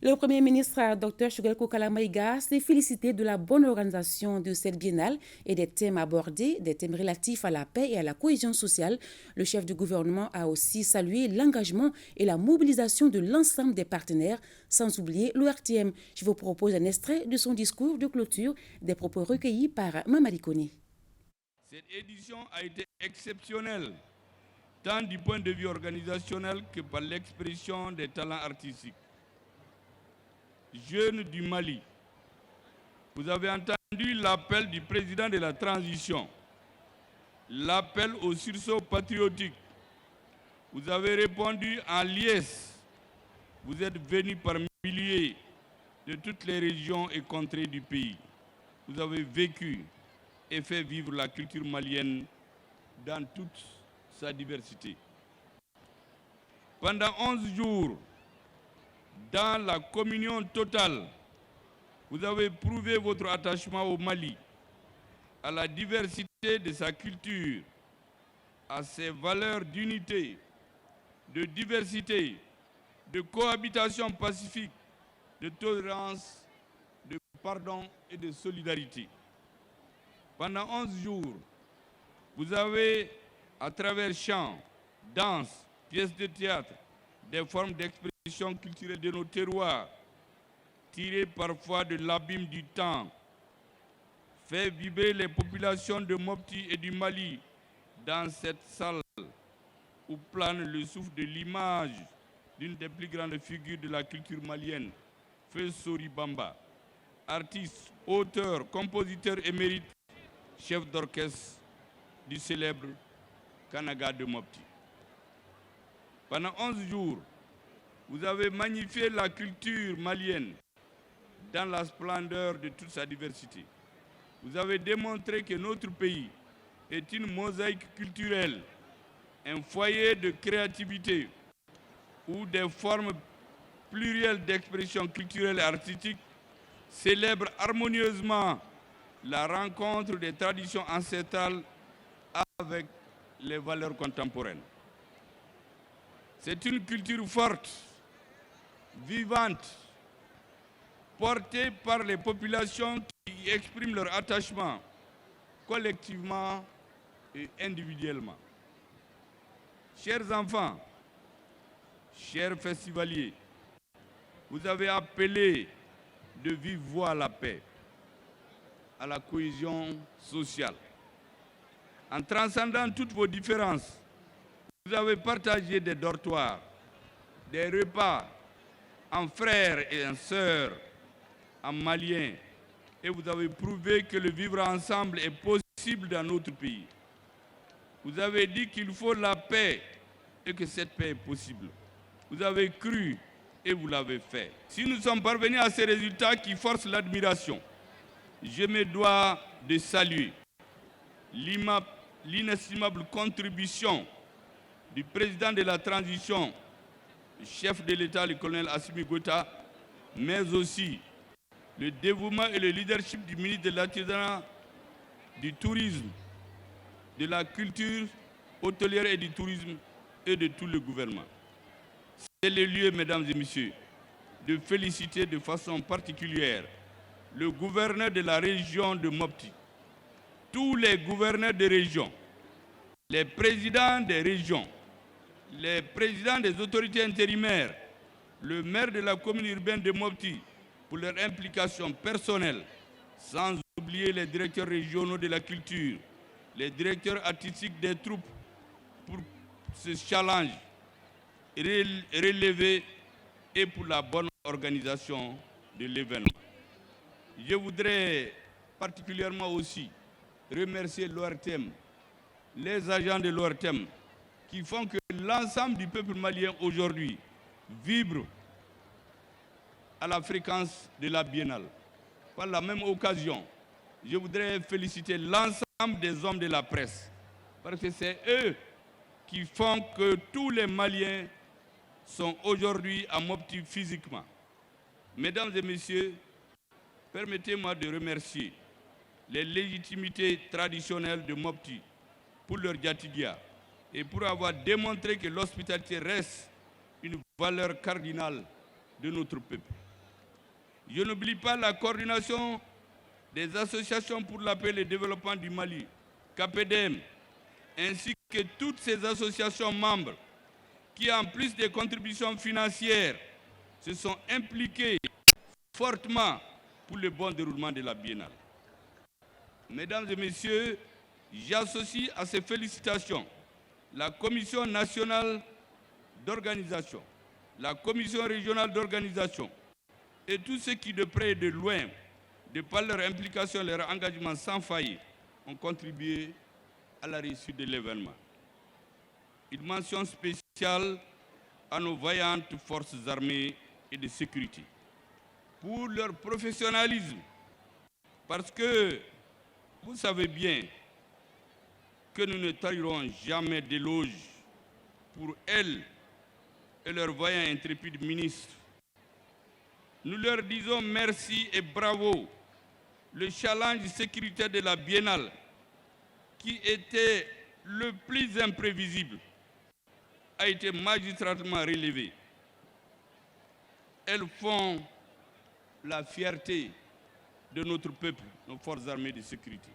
Le Premier ministre, Dr Choguel Kokala Maïga, s'est félicité de la bonne organisation de cette biennale et des thèmes abordés, des thèmes relatifs à la paix et à la cohésion sociale. Le chef du gouvernement a aussi salué l'engagement et la mobilisation de l'ensemble des partenaires, sans oublier l'ORTM. Je vous propose un extrait de son discours de clôture, des propos recueillis par Mamadi Koné. Cette édition a été exceptionnelle, tant du point de vue organisationnel que par l'expression des talents artistiques. Jeunes du Mali, vous avez entendu l'appel du président de la transition, l'appel au sursaut patriotique. Vous avez répondu en liesse. Vous êtes venus par milliers de toutes les régions et contrées du pays. Vous avez vécu et fait vivre la culture malienne dans toute sa diversité. Pendant 11 jours, dans la communion totale, vous avez prouvé votre attachement au Mali, à la diversité de sa culture, à ses valeurs d'unité, de diversité, de cohabitation pacifique, de tolérance, de pardon et de solidarité. Pendant 11 jours, vous avez, à travers chants, danses, pièces de théâtre, des formes d'expression culturelle de nos terroirs, tirées parfois de l'abîme du temps, fait vibrer les populations de Mopti et du Mali dans cette salle où plane le souffle de l'image d'une des plus grandes figures de la culture malienne, Feu Sori Bamba, artiste, auteur, compositeur émérite, chef d'orchestre du célèbre Kanaga de Mopti. Pendant 11 jours, vous avez magnifié la culture malienne dans la splendeur de toute sa diversité. Vous avez démontré que notre pays est une mosaïque culturelle, un foyer de créativité où des formes plurielles d'expression culturelle et artistique célèbrent harmonieusement la rencontre des traditions ancestrales avec les valeurs contemporaines. C'est une culture forte, vivante, portée par les populations qui expriment leur attachement collectivement et individuellement. Chers enfants, chers festivaliers, vous avez appelé de vive voix à la paix, à la cohésion sociale. En transcendant toutes vos différences, vous avez partagé des dortoirs, des repas en frères et en sœurs, en maliens, et vous avez prouvé que le vivre ensemble est possible dans notre pays. Vous avez dit qu'il faut la paix et que cette paix est possible. Vous avez cru et vous l'avez fait. Si nous sommes parvenus à ces résultats qui forcent l'admiration, je me dois de saluer l'inestimable contribution du président de la transition, le chef de l'État, le colonel Assimi Goïta, mais aussi le dévouement et le leadership du ministre de l'Artisanat, du Tourisme, de la Culture hôtelière et du Tourisme et de tout le gouvernement. C'est le lieu, mesdames et messieurs, de féliciter de façon particulière le gouverneur de la région de Mopti, tous les gouverneurs de région, les présidents des régions, les présidents des autorités intérimaires, le maire de la commune urbaine de Mopti pour leur implication personnelle, sans oublier les directeurs régionaux de la culture, les directeurs artistiques des troupes pour ce challenge relevé et pour la bonne organisation de l'événement. Je voudrais particulièrement aussi remercier l'ORTM, les agents de l'ORTM qui font que l'ensemble du peuple malien aujourd'hui vibre à la fréquence de la biennale. Par la même occasion, je voudrais féliciter l'ensemble des hommes de la presse parce que c'est eux qui font que tous les Maliens sont aujourd'hui à Mopti physiquement. Mesdames et messieurs, permettez-moi de remercier les légitimités traditionnelles de Mopti pour leur Diatigia et pour avoir démontré que l'hospitalité reste une valeur cardinale de notre peuple. Je n'oublie pas la coordination des associations pour la paix et le développement du Mali, KPDM, ainsi que toutes ces associations membres qui, en plus des contributions financières, se sont impliquées fortement pour le bon déroulement de la biennale. Mesdames et messieurs, j'associe à ces félicitations la Commission nationale d'organisation, la Commission régionale d'organisation et tous ceux qui, de près et de loin, de par leur implication et leur engagement sans faillir, ont contribué à la réussite de l'événement. Une mention spéciale à nos vaillantes forces armées et de sécurité pour leur professionnalisme, parce que vous savez bien que nous ne tarirons jamais d'éloges pour elles et leurs vaillants intrépides ministres. Nous leur disons merci et bravo. Le challenge sécuritaire de la biennale, qui était le plus imprévisible, a été magistralement relevé. Elles font la fierté de notre peuple, nos forces armées de sécurité.